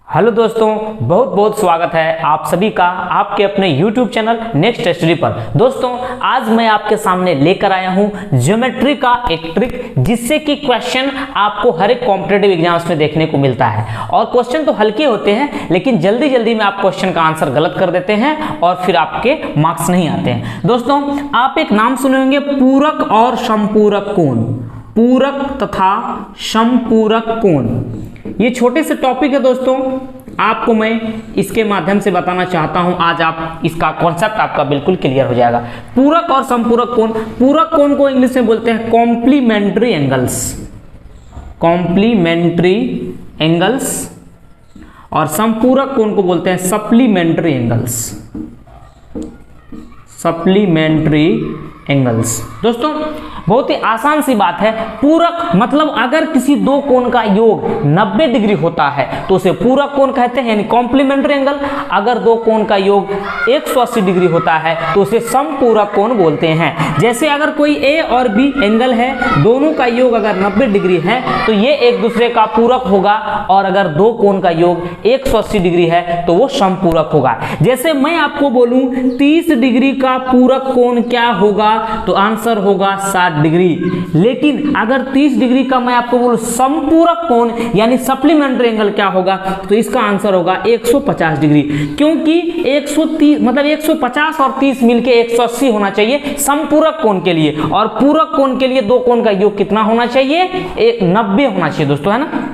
Hello दोस्तों, बहुत बहुत स्वागत है आप सभी का आपके अपने YouTube चैनल नेक्स्ट स्टडी पर। दोस्तों, आज मैं आपके सामने लेकर आया हूं ज्योमेट्री का एक ट्रिक, जिससे कि क्वेश्चन आपको हर एक कॉम्पिटिटिव एग्जाम्स में देखने को मिलता है। और क्वेश्चन तो हल्के होते हैं, लेकिन जल्दी जल्दी में आप क्वेश्चन का आंसर गलत कर देते हैं और फिर आपके मार्क्स नहीं आते हैं। दोस्तों, आप एक नाम सुने होंगे, पूरक और समपूरक कोण। पूरक तथा समपूरक कोण, ये छोटे से टॉपिक है दोस्तों, आपको मैं इसके माध्यम से बताना चाहता हूं। आज आप इसका कॉन्सेप्ट आपका बिल्कुल क्लियर हो जाएगा। पूरक और समपूरक कोण, पूरक कोण को इंग्लिश में बोलते हैं कॉम्प्लीमेंट्री एंगल्स, कॉम्प्लीमेंट्री एंगल्स, और समपूरक कोण को बोलते हैं सप्लीमेंट्री एंगल्स, सप्लीमेंट्री एंगल्स। दोस्तों, बहुत ही आसान सी बात है। पूरक मतलब अगर किसी दो कोण का योग 90 डिग्री होता है तो उसे पूरक कोण कहते हैं, यानी कॉम्प्लीमेंट्री एंगल। अगर दो कोण का योग 180 डिग्री होता है तो उसे समपूरक कोण बोलते हैं। जैसे अगर कोई ए और बी एंगल है, दोनों का योग अगर 90 डिग्री है तो ये एक दूसरे का पूरक होगा, और अगर दो कोण का योग 180 डिग्री है तो वो समपूरक होगा। जैसे मैं आपको बोलूं 30 डिग्री का पूरक कोण क्या होगा, तो आंसर होगा 60 डिग्री। लेकिन अगर 30 डिग्री का मैं आपको बोलूं समपूरक कोण यानी सप्लीमेंट्री एंगल क्या होगा, तो इसका आंसर होगा 150 डिग्री। क्योंकि 130 मतलब 150 और 30 मिलके 180 होना चाहिए समपूरक कोण के लिए, और पूरक कोण के लिए दो कोण का योग कितना होना चाहिए, 90 होना चाहिए दोस्तों, है ना।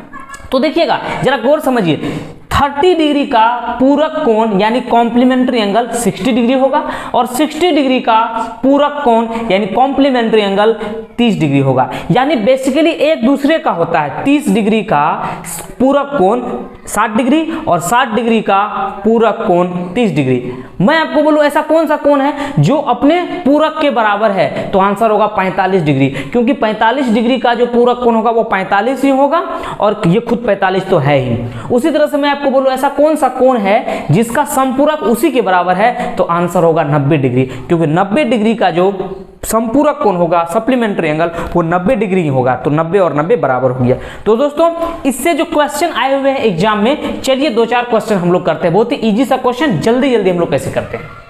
तो देखिएगा, जरा गौर समझिए, 30 डिग्री का पूरक कोण यानी कॉम्प्लीमेंट्री एंगल 60 डिग्री होगा, और 60 डिग्री का पूरक कोण यानी कॉम्प्लीमेंट्री एंगल 30 डिग्री होगा। यानी बेसिकली एक दूसरे का होता है। 30 डिग्री का पूरक कोण 60 डिग्री और 60 डिग्री का पूरक कोण 30 डिग्री। मैं आपको बोलूं ऐसा कौन सा कोण है जो अपने पूरक के बराबर है, तो आंसर होगा 45 डिग्री। क्योंकि 45 डिग्री का जो पूरक कोण होगा वो 45 ही होगा, और ये खुद 45 तो है ही। उसी तरह से मैं आपको बोलूं ऐसा कौन सा कोण है जिसका समपूरक उसी के बराबर है, तो आंसर होगा 90 डिग्री। क्योंकि 90 डिग्री का जो समपूरक कोण होगा सप्लीमेंट्री एंगल वो 90 डिग्री होगा, तो 90 और 90 बराबर हो गया। तो दोस्तों, इससे जो क्वेश्चन आए हुए हैं एग्जाम में, चलिए 2-4 क्वेश्चन हम लोग करते हैं। बहुत ही इजी सा क्वेश्चन, जल्दी जल्दी हम लोग कैसे करते हैं।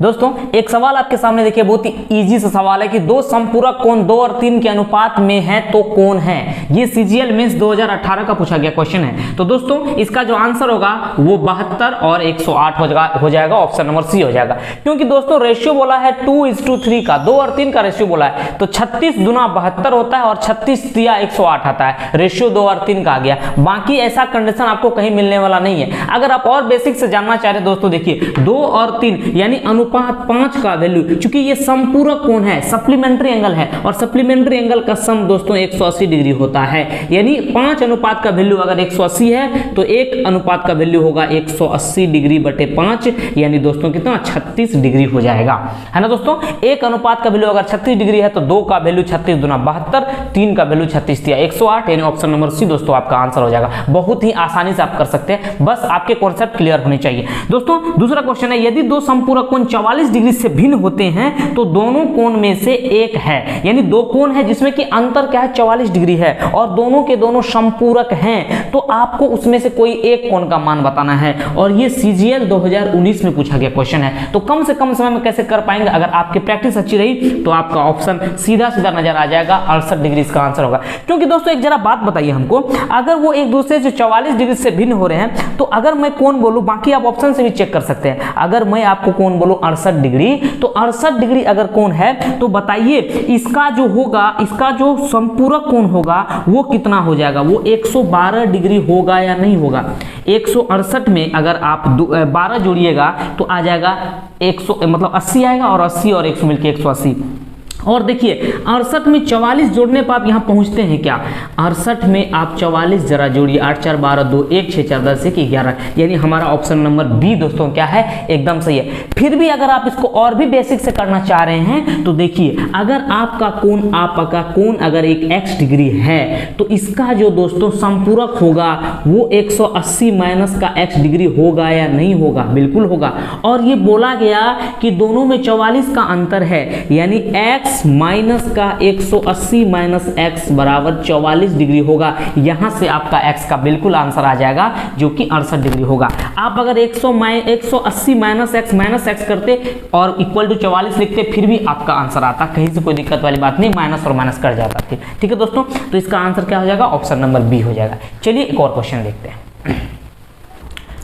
दोस्तों, एक सवाल आपके सामने देखिए, बहुत ही इजी सा सवाल है कि दो समपूरक कोण 2 और 3 के अनुपात में है तो कौन है। ये सीजीएल मेंस 2018 का पूछा गया क्वेश्चन है। तो दोस्तों, इसका जो आंसर होगा वो 72 और 108 हो जाएगा, ऑप्शन नंबर सी हो जाएगा। क्योंकि दोस्तों रेशियो बोला है 2:3 का, 2 और 3 का रेशियो बोला है, तो 36 गुना 72 होता है और 36 तिया 108 आता है। रेशियो 2 और 3 का आ गया। बाकी ऐसा कंडीशन आपको कहीं मिलने वाला नहीं है। अगर आप और बेसिक से जानना चाह रहे हैं दोस्तों, देखिए 2 और 3 यानी अनुपात 5 का वैल्यू, क्योंकि ये समपूरक कोण है, सप्लीमेंट्री एंगल है, और सप्लीमेंट्री एंगल का सम दोस्तों 180 डिग्री होता है। यानी 5 अनुपात का वैल्यू अगर 180 है तो 1 अनुपात का वैल्यू होगा 180 डिग्री बटे 5, यानी दोस्तों कितना 36 डिग्री हो जाएगा, है ना दोस्तों। 1 अनुपात का वैल्यू अगर 36 डिग्री है तो 2 का वैल्यू 36 दुना 72, 3 का वैल्यू 36 तिया 108, यानी ऑप्शन नंबर सी दोस्तों आपका आंसर हो जाएगा। बहुत ही आसानी से आप कर सकते हैं, बस आपके कॉन्सेप्ट क्लियर होने चाहिए। दोस्तों, दूसरा क्वेश्चन है, यदि दो समपूरक कोण 44 डिग्री से भिन्न होते हैं तो दोनों कोण में से एक है, यानी दो कोण है जिसमें कि अंतर क्या है 44 डिग्री है, और दोनों के दोनों समपूरक हैं, तो आपको उसमें से कोई एक कोण का मान बताना है। और ये सीजीएल 2019 में पूछा गया क्वेश्चन है। तो कम से कम समय में कैसे कर पाएंगे, अगर आपकी प्रैक्टिस अच्छी रही तो आपका ऑप्शन सीधा सीधा नजर आ जाएगा, 68 डिग्री इसका आंसर होगा। क्योंकि दोस्तों एक जरा बात बताइए हमको, अगर वो एक दूसरे से 44 डिग्री से भिन्न हो रहे हैं, तो अगर मैं कोण बोलूं, बाकी आप ऑप्शन से भी चेक कर सकते हैं, अगर मैं आपको कोण बोलूं 68 डिग्री, तो 68 डिग्री अगर कोण है तो बताइए इसका जो होगा, इसका जो समपूरक कोण होगा वो कितना हो जाएगा, वो 112 डिग्री होगा या नहीं होगा। 168 में अगर आप 12 जोड़िएगा तो आ जाएगा 100, मतलब 80 आएगा, और 80 और 100 मिलकर 180। और देखिए 68 में 44 जोड़ने पर आप यहाँ पहुँचते हैं क्या, 68 में आप 44 जरा जोड़िए, 8 4 12 2 1 6 4 10 1 11, यानी हमारा ऑप्शन नंबर बी दोस्तों क्या है, एकदम सही है। फिर भी अगर आप इसको और भी बेसिक से करना चाह रहे हैं तो देखिए, अगर आपका कोण अगर एक x डिग्री है तो इसका जो दोस्तों समपूरक होगा वो 180 माइनस का x डिग्री होगा या नहीं होगा, बिल्कुल होगा। और ये बोला गया कि दोनों में 44 का अंतर है, यानी x x माइनस का 180 माइनस x बराबर 44 डिग्री होगा। यहाँ से आपका x का बिल्कुल आंसर आ जाएगा जो कि 68 डिग्री होगा। आप अगर 180 माइनस x करते और इक्वल टू 44 लिखते फिर भी आपका आंसर आता, कहीं से कोई दिक्कत वाली बात नहीं, माइनस और माइनस कट जाता थी। ठीक है दोस्तों, तो इसका आंसर क्या हो जाएगा, ऑप्शन नंबर बी हो जाएगा। चलिए एक और क्वेश्चन देखते हैं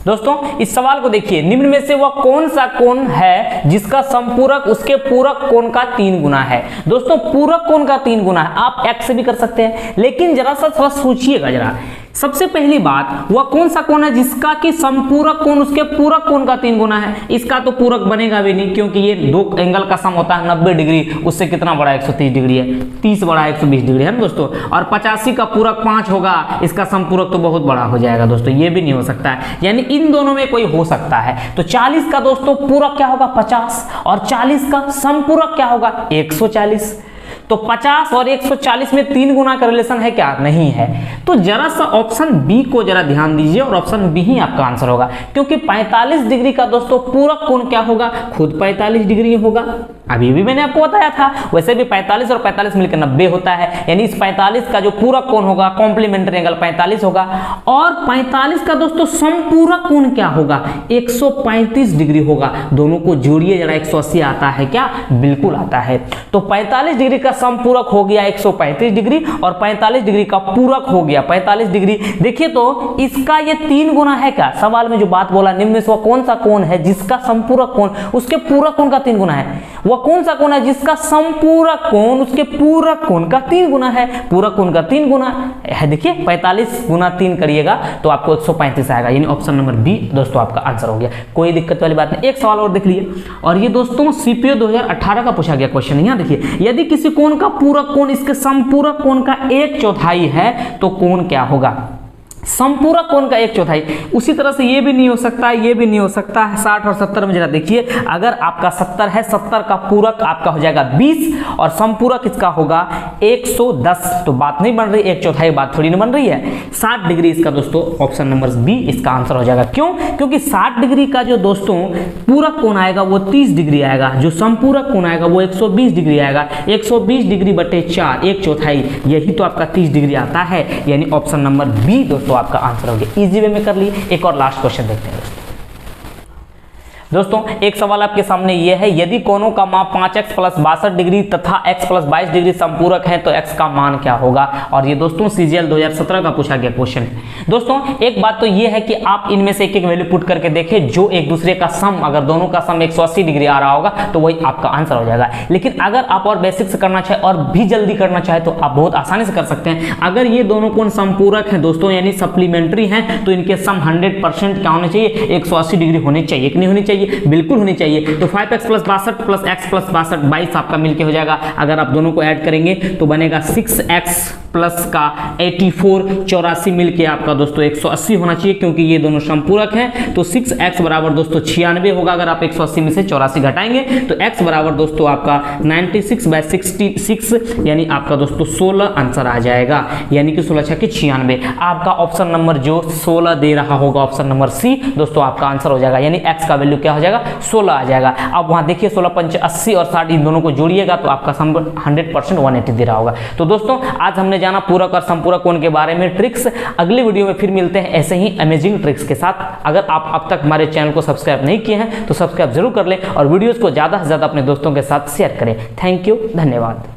दोस्तों। इस सवाल को देखिए, निम्न में से वह कौन सा कोण है जिसका समपूरक उसके पूरक कोण का 3 गुना है। दोस्तों पूरक कोण का 3 गुना है, आप x से भी कर सकते हैं, लेकिन जरा सा थोड़ा सोचिएगा जरा। सबसे पहली बात, वह कौन सा कोण है जिसका कि समपूरक कोण उसके पूरक कोण का 3 गुना है। इसका तो पूरक बनेगा भी नहीं, क्योंकि ये दो एंगल का सम होता है 90 डिग्री, उससे कितना बड़ा 130 डिग्री है, 30 बड़ा 120 डिग्री है ना दोस्तों। और 85 का पूरक 5 होगा, इसका समपूरक तो बहुत बड़ा हो जाएगा दोस्तों, ये भी नहीं हो सकता है। यानी इन दोनों में कोई हो सकता है। तो 40 का दोस्तों पूरक क्या होगा 50, और 40 का समपूरक क्या होगा 140। तो 50 और 140 में 3 गुना का रिलेशन है क्या, नहीं है। तो जरा सा ऑप्शन बी को जरा ध्यान दीजिए, और ऑप्शन बी ही आपका आंसर होगा, क्योंकि 45 डिग्री का दोस्तों पूरक कोण क्या होगा, खुद 45 डिग्री होगा। अभी भी मैंने आपको बताया था, वैसे भी 45 और 45 मिलकर 90 होता है, यानी इस 45 का जो पूरक कोण होगा कॉम्प्लीमेंट्री एंगल 45 होगा। और 45 का दोस्तों समपूरक कोण क्या होगा 135 डिग्री होगा। दोनों को जोड़िए जरा, 180 आता है क्या, बिल्कुल आता है। तो 45 डिग्री का समपूरक हो गया 135 डिग्री, और 45 डिग्री का पूरक हो गया 45 डिग्री। देखिए तो इसका ये 3 गुना है क्या, सवाल में जो बात बोला, निम्न में से वह कौन सा कोण है जिसका समपूरक कोण उसके पूरक कोण का 3 गुना है। वह कौन सा कोण है जिसका समपूरक कोण उसके पूरक कोण का 3 गुना है। पूरक कोण का 3 गुना है, देखिए 45 गुना 3 करिएगा तो आपको 135 आएगा, यानी ऑप्शन नंबर बी दोस्तों आपका आंसर हो गया। कोई दिक्कत वाली बात नहीं। एक सवाल और देख लीजिए, और ये दोस्तों सीपीओ 2018 का पूछा गया क्वेश्चन है। यहाँ देखिए, यदि किसी कोण का पूरक कोण इसके समपूरक कोण का 1/4 है तो कोण क्या होगा, समपूरक कोण का 1/4। उसी तरह से ये भी नहीं हो सकता, ये भी नहीं हो सकता है। 60 और 70 में जरा देखिए, अगर आपका 70 है, 70 का पूरक आपका हो जाएगा 20 और समपूरक इसका होगा 110, तो बात नहीं बन रही, 1/4 बात थोड़ी ना बन रही है। 60 डिग्री इसका दोस्तों ऑप्शन नंबर बी इसका आंसर हो जाएगा। क्यों, क्योंकि 60 डिग्री का जो दोस्तों पूरक कोण आएगा वो 30 डिग्री आएगा, जो समपूरक कोण आएगा वो 120 डिग्री आएगा। 120 डिग्री बटे 4 1/4, यही तो आपका 30 डिग्री आता है, यानी ऑप्शन नंबर बी दोस्तों आपका आंसर हो गया। इजी वे में कर लिए। एक और लास्ट क्वेश्चन देखते हैं दोस्तों। एक सवाल आपके सामने यह है, यदि कोणों का माप 5x + 62 डिग्री तथा x + 22 डिग्री संपूरक है तो x का मान क्या होगा। और ये दोस्तों सीजीएल 2017 का पूछा गया क्वेश्चन है। दोस्तों एक बात तो ये है कि आप इनमें से एक एक वैल्यू पुट करके देखें, जो एक दूसरे का सम, अगर दोनों का सम 180 डिग्री आ रहा होगा तो वही आपका आंसर हो जाएगा। लेकिन अगर आप और बेसिक से करना चाहे और भी जल्दी करना चाहे तो आप बहुत आसानी से कर सकते हैं। अगर ये दोनों कोण संपूरक हैं दोस्तों, यानी सप्लीमेंट्री हैं, तो इनके सम 100% क्या होने चाहिए, 180 डिग्री होने चाहिए कि नहीं होनी चाहिए, बिल्कुल होनी चाहिए। तो 5x + 62 + x + 62 22 आपका मिलके हो जाएगा। अगर आप दोनों को ऐड करेंगे तो बनेगा 6x प्लस का 84 84 मिलके आपका दोस्तों 180 होना चाहिए, क्योंकि ये दोनों संपूरक हैं। तो 6x बराबर दोस्तों 96 होगा। अगर आप 180 में से 84 घटाएंगे तो x बराबर दोस्तों आपका 96/66, यानी आपका दोस्तों 16 आंसर आ जाएगा, यानी कि 16 × 96। आपका ऑप्शन नंबर जो 16 दे रहा होगा, ऑप्शन नंबर सी दोस्तों आपका आंसर हो जाएगा, यानी x का वैल्यू क्या हो जाएगा 16 आ जाएगा। अब वहां देखिए 16 × 5 80 और 60 इन दोनों को जोड़िएगा तो आपका सम 100% 180 दे रहा होगा। तो दोस्तों आज हमने जाना पूरक और संपूरक कोण के बारे में ट्रिक्स। अगली वीडियो में फिर मिलते हैं ऐसे ही अमेजिंग ट्रिक्स के साथ। अगर आप अब तक हमारे चैनल को सब्सक्राइब नहीं किए हैं तो सब्सक्राइब जरूर कर लें और वीडियोस को ज़्यादा से ज़्यादा अपने दोस्तों के साथ शेयर करें। थैंक यू, धन्यवाद।